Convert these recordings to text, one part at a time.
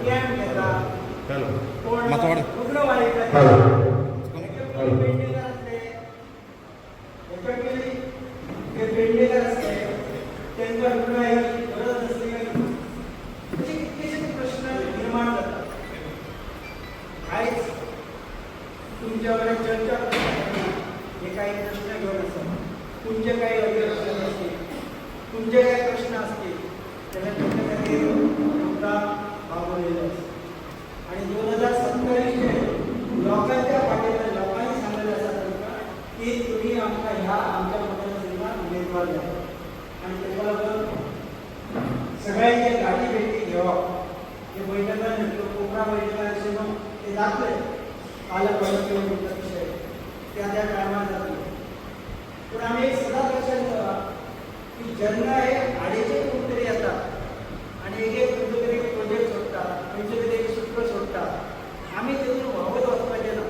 Camp घेता कोण मातवाड रुग्णवाहिका पेडणेकर असते याच्याकडे जे पेडणेकर असते त्यांच्या रुग्णवाहिकेची गरज नसते असे कित्येक प्रश्न निर्माण करतात. काहीच तुमच्याकडे चर्चा करताना हे काही प्रश्न घेऊन असतात. तुमचे काही प्रश्न असतील, तुमचे काही प्रश्न असतील त्याला तुमच्याकडे मुद्दा वापरलेला असतो. आणि 2027 लोकांच्या पाठीवर लोकांनी सांगितलं असं की तुम्ही आमच्या मतदारसंघात उमेदवार द्या आणि त्याच्याबरोबर सगळ्यांच्या गाठी भेटी घ्यावा. ते बैठका कोकणा बैठका ते दाखले आलं पाहिजे विषय त्या कामात जातो. पण आम्ही सदा लक्षात ठेवा की ज्यांना हे आडीचे कुठेतरी येतात आणि एक कुठेतरी प्रोजेक्ट सोडतात, कुठेतरी एक सूत्र सोडतात. आम्ही त्यातून वावत असं पाहिजे ना.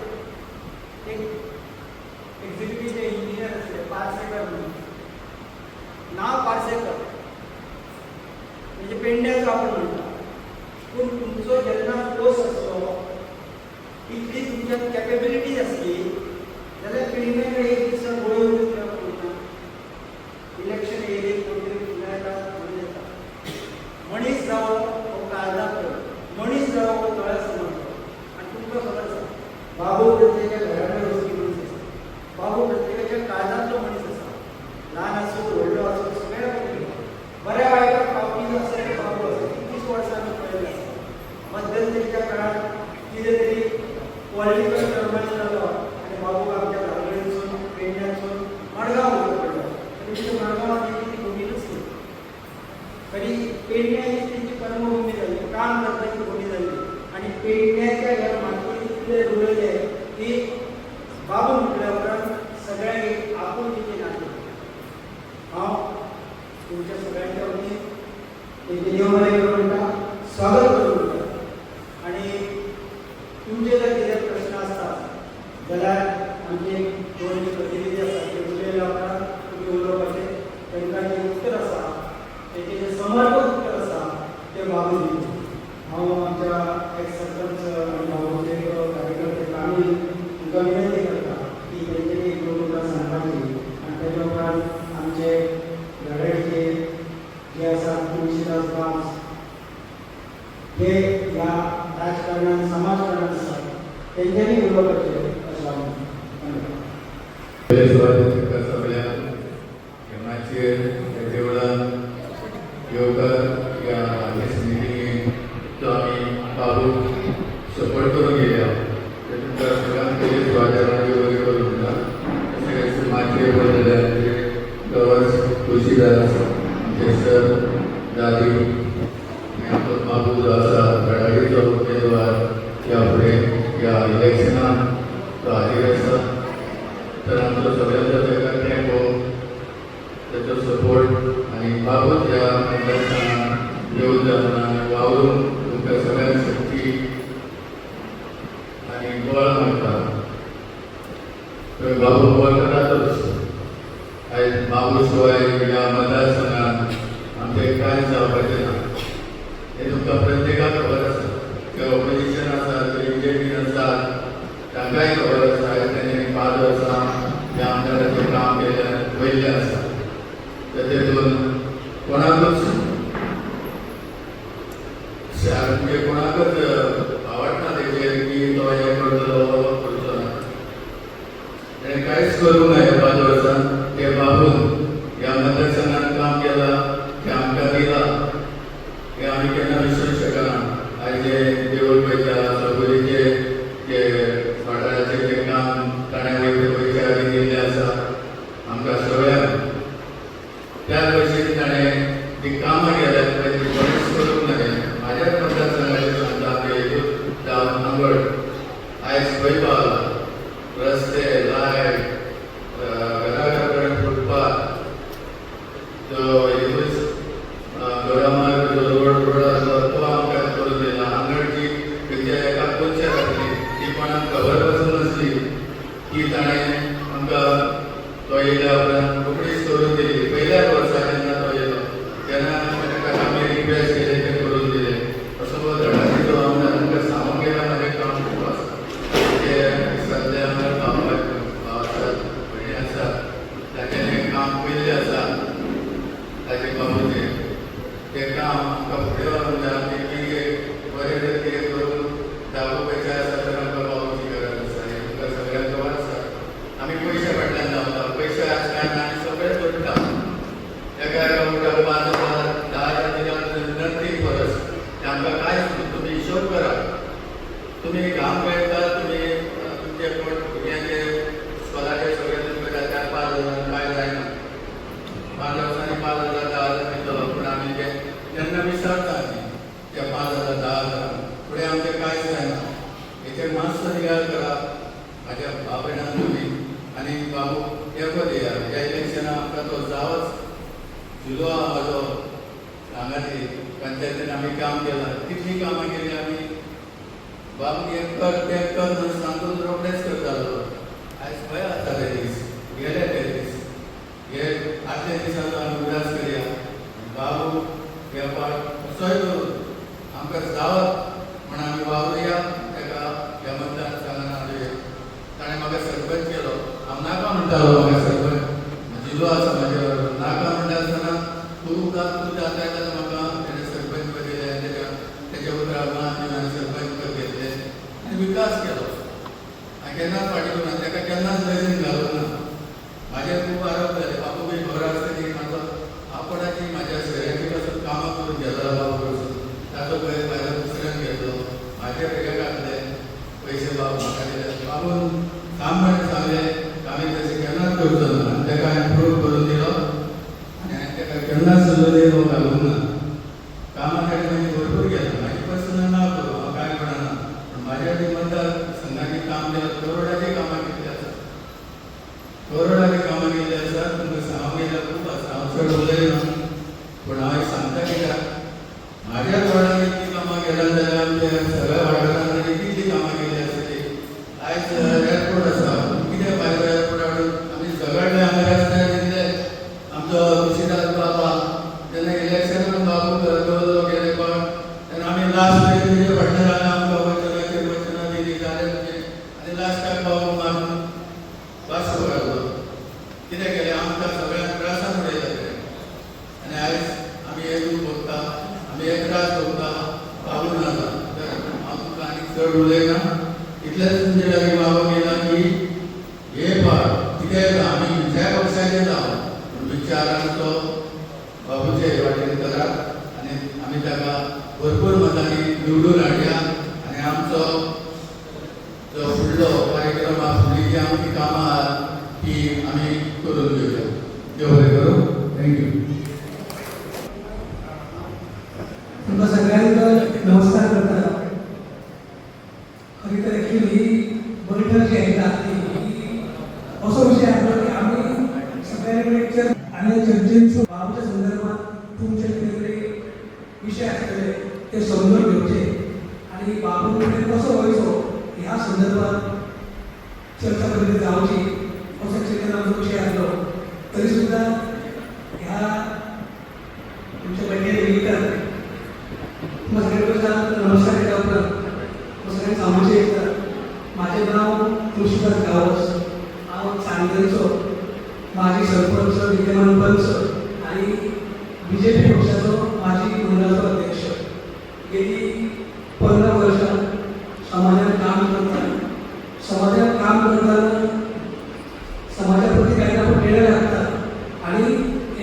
एक एक्झिक्युटिव्ह इंजिनियर असले पारसेकर म्हणून नाव पारसेकर म्हणजे पेंड्याचं आपण म्हणतो. पण तुमचं ज्यांना कोर्स असतो इतकी तुमच्यात कॅपेबिलिटी असली त्याला पेंड्याकडे एक दिवसा गोळी इलेक्शन येईल कोणतरी मनीस जावं काळजात मनीस जावं कळा समजतो. आणि तुमचं समजतं बाबू प्रत्येकाच्या घराकडे रोज बाबू प्रत्येकाच्या काळजातलं मनीस असा लहान असो वडलो असो सगळ्या बऱ्या वाईट पावटी असणारे बाबू असतात. 30 वर्षांनी पडलेलं असतं. मध्यंतरीच्या काळात कितीतरी पॉलिटिकल टर्मोइल झालं आणि बाबू आमच्या घराकडे पेंड्यातून मडगाव होतं पडलं. मडगावात किती भूमी नसते तरी पेडण्याची त्यांची कर्मभूमी झाली, काम करण्याची भूमी झाली. आणि पेडण्याच्या या मातीतले रुळले की बाबू म्हटल्यावर सगळ्यांनी आपण तिथे नाते तुमच्या सगळ्यांच्या स्वागत करू. आणि तुमचे जर किती प्रश्न असतात ज्याला आमचे दोन प्रतिनिधी असतात ते उरलेले आपल्याला तुम्ही उलवायचे त्यांना जे उत्तर असतात त्याचे जे समर्पक उत्तर असतात ते बाबू देतो. आमच्या एक सरपंच आणि बाबूचे कार्यकर्ते आम्ही तुमचा विनंती करतात की त्यांचे एक दोन मुद्दा सांगायचे आणि त्याच्यावर आमचे लढाईचे जे असतात तुळशीदास बास हे या राजकारणात समाजकारणात असतात त्यांच्यानी उलवायचे असं आम्ही सपोर्ट करून गेल्या त्यानंतर सगळ्यांकडे स्वागताने वगैरे करून दिला. सगळे माझे बोललेले गवस तुळशीदास आमचे सर दादी आमचा बाबू असा लढाईचा उमेदवार यापुढे या इलेक्शनात तो हाजीर आसा. तर आमचो सगळ्यांचा वेगळा कॅम्प हो त्याचा सपोर्ट आणि बाबूच ह्या मतदारसंघात येऊन जातना वावरून तुमकां सगळ्यांक शक्ती आणि बळ मागतात. तर बाबू बळ करातच आयज बाबू शिवाय ह्या मतदारसंघात आमचें कांय जावपाचें ना हें तुमकां प्रत्येकाक खबर आसा. ते ऑपोजिशन आसा ते BJP आसात तांकांय खबर आसा तेणी 5 वर्सां ह्या आमदाराचें काम केलें वयल्लें आसा. तातूंत कोणाकूच म्हणजे कोणाकच आवडना तेचेर की तो हें करतलो करचो ना. ताणें कांयच करूंक ना ह्या 5 वर्सांत. ते बाबून ह्या मतदारसंघात काम केलां तें आमकां दिलां हें आमी केन्ना विसरूंक शकना. आयज जे देवूळ पळयता सबुरीचे जे वाठाराचें जें काम ताणें वयते पयशे आमी दिल्ले आसा आमकां सगळ्यांक. त्याच भशेन ताणें जीं कामां केल्यात पळय तीं कोणीच करूंक ना. म्हाज्याच मतदारसंघाचें सांगता ते जावन आंगड आयज खंय पावला रस्ते लायट घरा कडेन फुटपाथ जो एकूच घरामार्ग जो रोड आसलो तो आमकां करून दिला. आंगडची जर कितें करून 10 रुपयाचे आसा तर आमकां पावोवची गरज आसा हें तुमकां सगळ्यांक खबर आसा. आमी पयशे फाटल्यान धांवता, पयशे आज काय ना आमी सगळे करता. एका उठाक 5,000 10,000 दिल्यार नथींग फॉर अस. तें आमकां कांयच न्हू. तुमी हिशोब करा. तुमी घाम गळटा, तुमी तुमचे कोण भुरग्यांचे स्कॉलाचे सगळे तुमकां जाता 5,000 कांय जायना. 5 वर्सांनी 5,000 10,000 दितलो पूण आमी तेन्ना विसरता आमी त्या 5,000 10,000 फुडें आमचें कांयच जायना. हेचेर मातसो नियाळ करा म्हाज्या भाव भयणांक तुमी. आनी बाबू तेंको दिया. ह्या इलेक्शनाक आमकां तो जावच. झुलो आहा म्हाजो हांगाची पंचायतीन आमी काम केलां. कितलीं कामां केलीं आमी. बाबू हें कर तें कर म्हूण सांगून रोखडेंच करतालो. आयज खंय आसा ते दीस. गेले ते दीस. हे आदल्या दिसाचो आमी उदास करया. बाबू ह्या पाट कसोय करून आमकां जावत म्हण आमी वावुरया. ताका ह्या मतदारसंघान हाडुया. ताणें म्हाका सरपंच केलो. हांव नाका म्हणटालो म्हाका सरपंच जिल्लो आसा म्हाजे बरोबर. नाका म्हणटा आसतना तूं जाता जाल्यार म्हाका तेणें सरपंच दिलें. तेच्या उतरां हांवें सरपंच घेतले आनी विकास केलो. हांवें केन्नाच फाटीं करूं ना. ताका केन्नाच नदीन घालूंक ना. म्हाजें खूब आरोप जाले. बाबू बी खबर आसता की म्हाजो आपणाची म्हाज्या सोयऱ्याची पासून कामां करून घेतलो बाबू पासून. ताचो पयस म्हाज्या दुसऱ्यान घेतलो. म्हाजे वेगळे घातले पयशे बाबू म्हाका दिले. बाबून काम म्हणून सांगलें आमी तशें केन्नाच करचो ना. आनी ताका हांवें प्रूव करून दिलो आनी हांवें ताका केन्नाच सुद्दां घालूंक ना. कामां ताणें मागीर भरपूर केलां. म्हाजी पर्सनल नांव करूं हांव कांय म्हणना. पूण म्हाज्या जे मतदार संघाची काम केलां करोडाची कामां केल्ली आसा. करोडाची कामां केल्ली आसा. तुमकां सांगूंक गेल्यार खूब आसा. हांव चड उलयना पूण हांव सांगता कित्याक म्हाज्या वार्डान इतलीं कामां केल्यां जाल्यार आमच्या सगळ्या वार्डान तरी कितलीं कामां केल्ली आसतली. आयज एअरपोर्ट आसा. कितें फायदो एअरपोर्ट हाडून. आमी झगडले हांगा रस्त्यार दिले. आमचो तुळशीदास बाबा तेन्ना इलेक्शनाक बाबू दवरलो गेले पण तेन्ना आमी लास्ट तेजे फाटल्यान रावले. आमकां वचनां दिलीं जालें आनी लास्टाक बाबू मारून वास्को घातलो. कितें केलें आमकां सगळ्यांक त्रासान उडयले. आनी आयज आमी एक भोगता. आमी एक त्रास भोगता. बाबू नाका. तर हांव तुमकां आनीक चड उलयना. इतलेंच तुमचे लागीं बाबा गेला की हे पाट कितें आमी खंयच्याय पक्षाचे जावं पूण विचारांचो बाबूचे वाटेन करात आनी आमी ताका भरपूर मतांनी निवडून हाडया. आनी आमचो जो फुडलो कार्यक्रम आहा फुडलीं जी आमची कामां आहात ती आमी करून घेवया. देव बरें करूं. थँक्यू. तुमकां सगळ्यांक नमस्कार करता. खरी तर एक्चुअली बैठक जी आहे ती असो विषय आसलो की आमी सगळ्यांनी आनी चर्चेंचो बाबूच्या संदर्भात तुमचे कितें विषय आसतले ते समजून घेवचे आनी बाबू कडेन कसो वयचो ह्या संदर्भात चर्चा करीत जावची असो चिंतन आमचो विशय आसलो. तरी सुद्दां ह्या तुमच्या बैठके निमित्तान नमस्कार केल्या उपरांत सगळ्यांक सांगूचे एकदा म्हाजें नांव तुळशीदास गांवस. हांव चांदरेचो माजी सरपंच विद्यमान पंच आनी BJP पक्षाचो माजी मंडळाचो अध्यक्ष. गेली 15 वर्सां समाजात काम करता. समाजात काम करताना समाजा प्रती काही ना काही प्रेरणा लागता आनी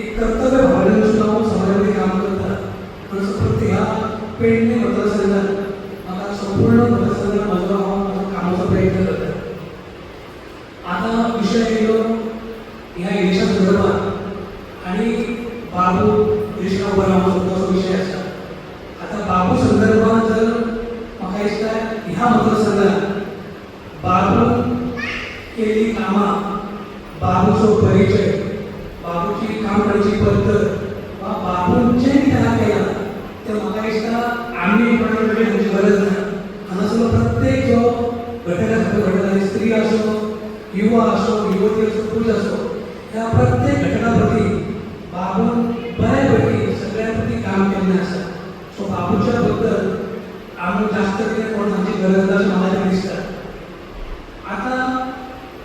एक कर्तव्य भावनेन सुद्दां हांव समाजामध्ये काम करता. म्हणून प्रत्येक ह्या पेडणे मतदारसंघात म्हाका संपूर्ण मतदारसंघात म्हाजो कामाचो प्रयत्न करता. आता विषय येयलो ह्या इलेक्शन संदर्भात आनी बाबू इलेक्शना उबो रावचो असो विशय आसा. आता बाबू संदर्भात जर म्हाका दिसता ह्या मतदारसंघात बाबू केल्ली कामां, बाबूचो परिचय, बाबूची काम करण्याची पद्दत वा बाबूंचें कितें केलां तें म्हाका दिसता आमी कोणाक हांची गरज ना. हांगासरलो प्रत्येक जो घटक आसा तो घटक स्त्री आसो युवा आसो युवती आसो पुरुश आसो ह्या प्रत्येक घटका प्रती बाबून बऱ्यापैकी सगळ्यां प्रती काम केल्लें आसा. सो बाबूच्या बद्दल आमी जास्त कितें कोण सांगची गरज ना अशें म्हाका दिसता. आतां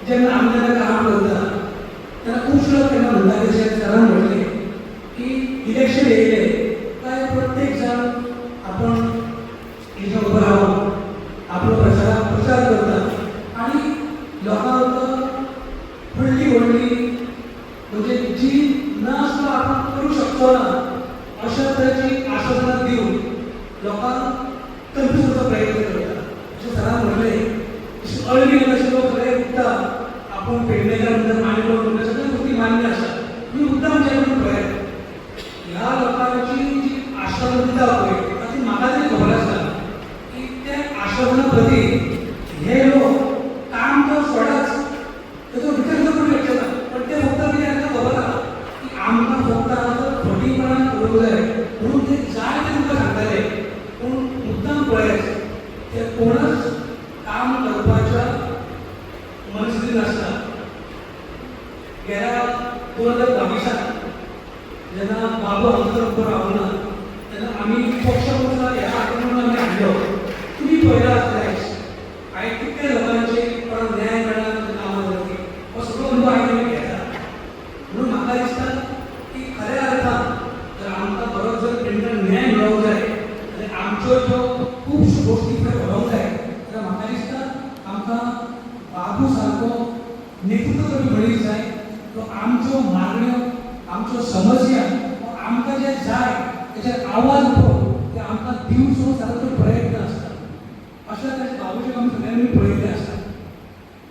जेन्ना आमी तेन्ना काम करता तेन्ना खुबशे लोक तेन्ना म्हणटा तशें सरान म्हणलें की इलेक्शन येयलें काय प्रत्येक जाण आपण इलेक्शन कळली कशी लोक सगळे उठता आपण पेडणेकर नंतर मान्य करून सगळ्या गोष्टी मान्य असतात मी मुद्दाम जेवण प्रयत्न ह्या लोकांची जी आश्वासन दिता पळय ती म्हाका तरी खबर आसता की त्या आश्वासना प्रती हे लोक काम तर सोडाच त्याचो विचार करून शकचे ना पण ते फक्त कितें तांकां खबर आसा की आमकां फक्त हांगा फटीपणान करूंक जाय म्हणून ते जाय ते तुमकां सांगताले पूण मुद्दाम पळयात ते कोणच काम करपाच्या मनस्थितीन आसता गेल्या 2022 जेन्ना बाबू आमचो उपर रावना तेन्ना आमी पक्ष ह्या आक्रमणान आमी हाडलो तुमी पळयला आसलें हांवें कितले लोकांचे कोणाक न्याय मेळना कामां जाली हो सगळो अनुभव हांवें घेता म्हणून म्हाका दिसता की खऱ्या अर्थान जर आमकां बरो जर पेडणेकार न्याय मेळोवंक जाय जाल्यार आमच्यो ज्यो खुबश्यो गोश्टी फुडें व्हरोंक जाय जाल्यार म्हाका दिसता आमकां बाबू सारको नेतृत्व करपी मनीस जाय तो आमच्यो मागण्यो आमच्यो समस्या आमकां जे जाय तेचे आवाज उठोवप ते आमकां दिवचो सारको प्रयत्न आसता अशा तरेचे बाबूचे आमी सगळ्यांनी पळयल्ले आसता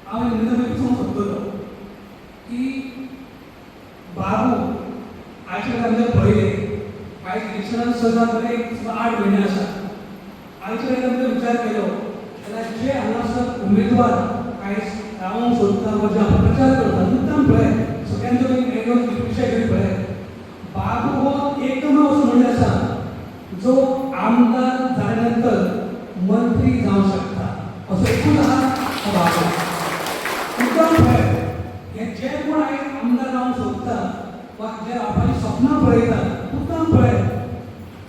हांव निरंतर सांगूंक सोदतलो की बाबू आयचे वेळार आमी पळयले आयज इलेक्शनान सद्दां बरे 8 म्हयने आसा आयचे वेळार आमी विचार केलो जाल्यार जे हांगासर उमेदवार आयज रावंक सोदता वा जे आपण प्रचार करता मुद्दाम पळय सगळ्यांचो एक विशय घेवन पळय बाबू हो एकमेव असो मनीस आसा जो आमदार जाल्या नंतर मंत्री जावंक शकता असो एकूच आसा हो बाबू मुद्दाम पळय हे जे कोण आयज आमदार जावंक सोदता वा जे आपली स्वप्नां पळयता मुद्दाम पळय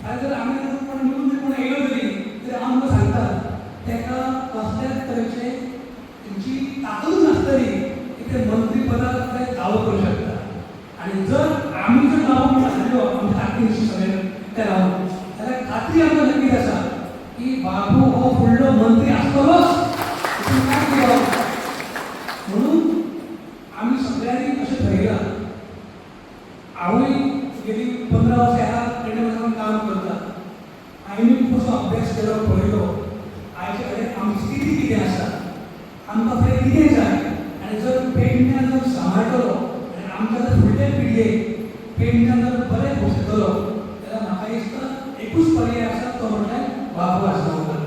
आयज जर आमी कोण निवडून कोण येयलो तरी आमकां सांगता तेका कसल्याच तरेचे तेंची ताकदूच नासतली की ते मंत्री पदाक ते दावो करूं शकता आनी जर आमी जर दावो म्हणून हाडलो आमच्या ताकदीशी सगळ्यांनी ते रावन जाल्यार खात्री आमकां नक्कीच आसा की बाबू हो फुडलो मंत्री आसतलोच तातूंत कांय दुबाव म्हणून आमी सगळ्यांनी अशें ठरयलां हांवूय गेली 15 वर्सां ह्या पेडणेकारान काम करता हांवें कसो अभ्यास केलो पळयलो आयचे कडेन आमची स्थिती कितें आसा आमकां फुडें कितें जाय आनी जर पेडण्यान जर सांबाळटलो आनी आमच्या जर फुडले पिळगेक पेडण्यान जर बरें पोसतलो जाल्यार म्हाका दिसता एकूच पर्याय आसा तो म्हणल्यार बाबू आसगांवकर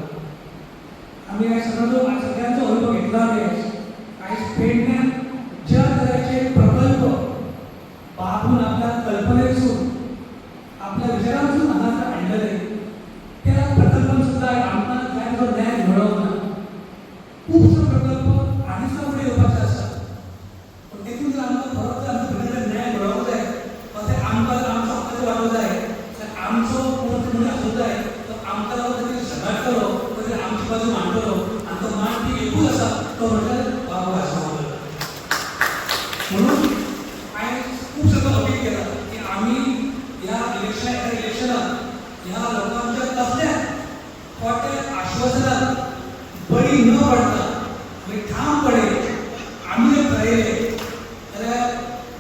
आमी आयज सगळ्यांचो अनुभव घेतला आयज पेडण्यान ज्या तरेचे प्रकल्प बाबून आपल्या कल्पनेसून आपल्या विचारांसून हांगासर हाडलेले त्या प्रकल्पान सुद्दां आमकां जाय तो न्याय मेळोंक ना खुबसो प्रकल्प आनी सुद्दां फुडें येवपाचे आसा पूण देखून जर आमकां खरो जर आमच्या भुरग्यांक न्याय मेळोंक जाय वा ते आमकां आमचो हक्काचो वाटो जाय जाल्यार आमचो कोण आसूंक जाय तो आमकां लागून झगडटलो तरी आमची बाजू मांडटलो आनी तो मांडपी एकूच आसा तो म्हणल्यार बाबू आसगांवकर म्हणून हांवें खूब सगळो अपील केला की आमी ह्या इलेक्शनात ह्या लोकांच्या कसल्याच खोट्या आश्वासनात बळी न पडता आमी ठामपणे आमी जर ठरयलें जाल्यार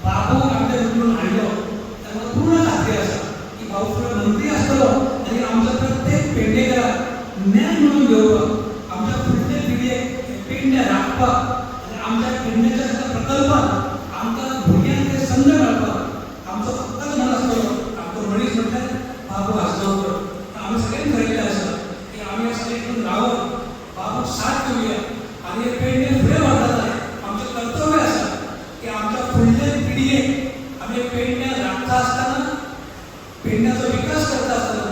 बाबू आमच्या निवडून हाडलो जाल्यार म्हाका पूर्ण खात्री आसा की बाबू फुडें मंत्री आसतलो आनी आमच्या प्रत्येक पेडणेकाराक न्याय मेळोवन घेवपाक आमच्या फुडले पिळगेक पेडणे राखपाक आनी आमच्या पेडणेच्या सगळ्या प्रकल्पान आमकां भुरग्यांक ते संद मेळपाक आमचो हक्काचो मन आसतलो आमचो मनीस म्हटल्यार बाबू आसगांवकर आमी सगळ्यांनी ठरयल्लें आसा की आमी सगळे करून रावन बाबूक साथ दिवया आनी पेडणे फुडें व्हरता जाय आमचें कर्तव्य आसा की आमच्या फुडले पिळगेक आमी पेडण्या राखता आसतना पेडण्याचो विकास करता आसतना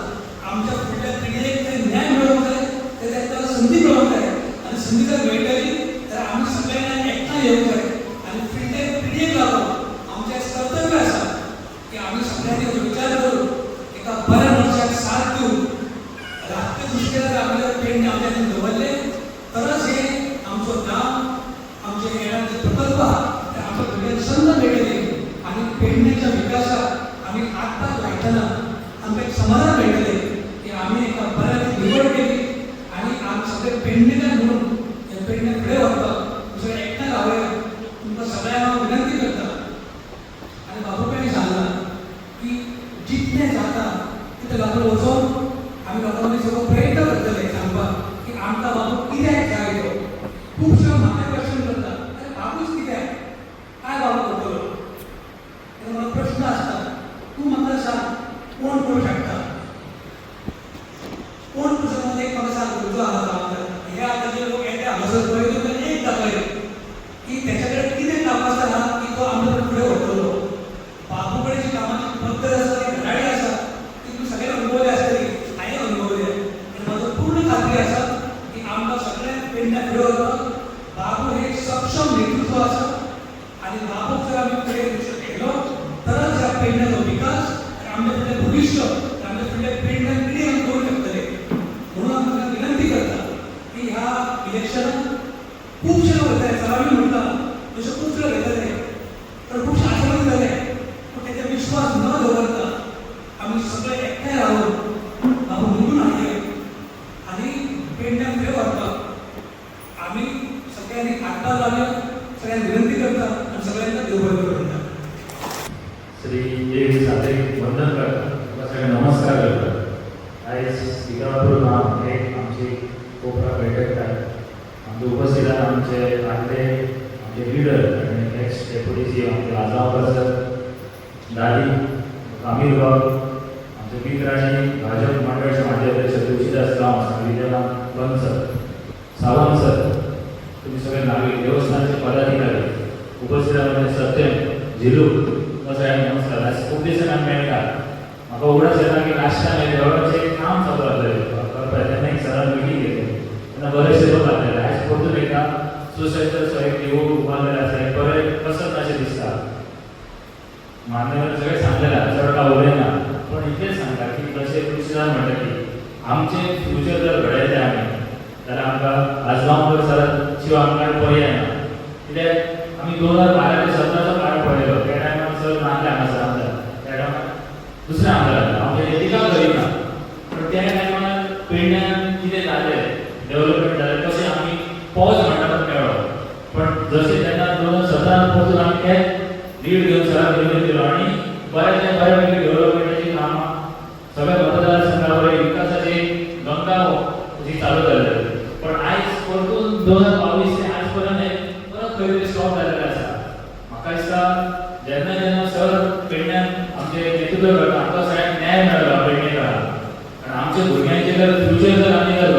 आमच्या फुडल्या पिळगेक ते न्याय मेळोवंक जाय ते ताका संदी मेळोवंक जाय आनी संदी जर मेळटली जाल्यार आमी सगळ्यांनी एकठांय येवंक जाय आनी फुडले पिळगेक लागून आमचें कर्तव्य आसा की आमी सगळ्यांनी विचार करून एका बऱ्या मनशाक साथ दिवन राजकीय दृश्ट्या जर आमी जर पेडणे आमच्या खातीर दवरले तरच हे आमचो गांव आमचे येणारे जे प्रकल्प आहा ते आमच्या भुरग्यांक संद मेळटली आनी पेडणेच्या विकासाक आमी हातभार लायतना आमकां एक समाधान मेळटलें की आमी एका बऱ्या निवड केली आनी आमी सगळे पेडणेकार म्हणून हे पेडणे फुडें व्हरपाक सगळे एकठांय रावया तुमकां सगळ्यांक हांव विनंती करता आनी बाबूकांनी सांगलां की जितलें जाता तितलें लागून वचोन आमी लोकांनी सगळो प्रयत्न करतले सांगपाक की आमकां बाबू कित्याक जाय तो खुबश्यो कितें आसा की आमकां सगळ्यांक पेडण्यां फुडें व्हरपाक बाबू हे सक्षम नेतृत्व आसा आनी बाबूक जर आमी फुडें केलो तरच ह्या पेडण्याचो विकास आनी आमचें फुडलें भविश्य आमचें फुडलें पेडण्यां पिढी आमी करूंक शकतले. म्हणून हांव तुमकां विनंती करता की ह्या इलेक्शनाक खुबशे लोक घेतले सरांनी म्हटलां तशें खूब लोक घेतले तर खूबशे आशेवादी जाले पूण तेचेर विश्वास न दवरता आमी सगळे एकठांय रावन बाबू निवडून हाडले आनी पेडण्यां फुडें व्हरपाक आमी सगळ्यांनी हातभार लावया. सगळ्यांक विनंती करता आनी सगळ्यांना देव बरें करूं म्हणटा. श्री देवी साथी वंदन करता तुका सगळ्यांक नमस्कार करता. आयज तिकापूर गांव एक आमची कोपरा बैठक जाली. आमचे उपस्थित आमचे आदले आमचे लिडर आनी एक्स डेप्युटी सीएम आमचे आजगांवकर सर, दादी कामील बाब, आमचे मित्र आनी भाजप मंडळ समाज अध्यक्ष तुळशीदास गांव सांगलीच्या बंद सर, सावंत सर, तुम्ही सगळे नागरिक देवस्थानचे पदाधिकारी उपस्थित आमचे सत्यम झिलू सगळ्यांक नमस्कार. आज खूब दिसांनी मेळटा म्हाका उगडास येता की लास्ट टायम देवळाचें काम चालू आसलें करपाक तेन्ना एक सरान मिटींग घेतली तेन्ना बरेचशे लोक आसलेले. आयज परतून एका सोसायटीचो एक देवूळ उबारलेलो आसा एक बरें कसत अशें दिसता. मान्यवर सगळें सांगलेलें चड कांय उलयना पूण इतलेंच सांगता की जशें तुळशीदास म्हणटा की आमचें फ्युचर जर घडयलें आमी जाल्यार आमकां आजगांवकर सरान शिवाय आमकां पर्याय ना. कित्याक आमी 2012 ते 17चो काळ पळयलो त्या टायमार सर नासले हांगासर आमदार, त्या टायमार दुसरे आमदार आमचे नेतिका करिना पूण त्या टायमार पेडण्यान कितें जालें डेव्हलपमेंट जालें तशें आमी पॉज म्हणटा तो मेळ्ळो. पण जशें तेन्ना 2017 पासून आमी तें लीड घेवन सराक घेवन गेलो आनी बऱ्यातल्या बऱ्यापैकी डेव्हलपमेंटाची कामां सगळ्या मतदारसंघावर विकासाची गंगा जी चालू जाल्ली. पण आयज परतून 2022 ते आज पर्यंत परत खंय तरी स्टॉप जाल्लेलो आसा. म्हाका दिसता जेन्ना जेन्ना सर पेडण्यान आमचे नेतृत्व करता आमकां सगळ्यांक न्याय मेळटा पेडणेकारांक आनी आमच्या भुरग्यांचें जर फ्युचर जर आमी जर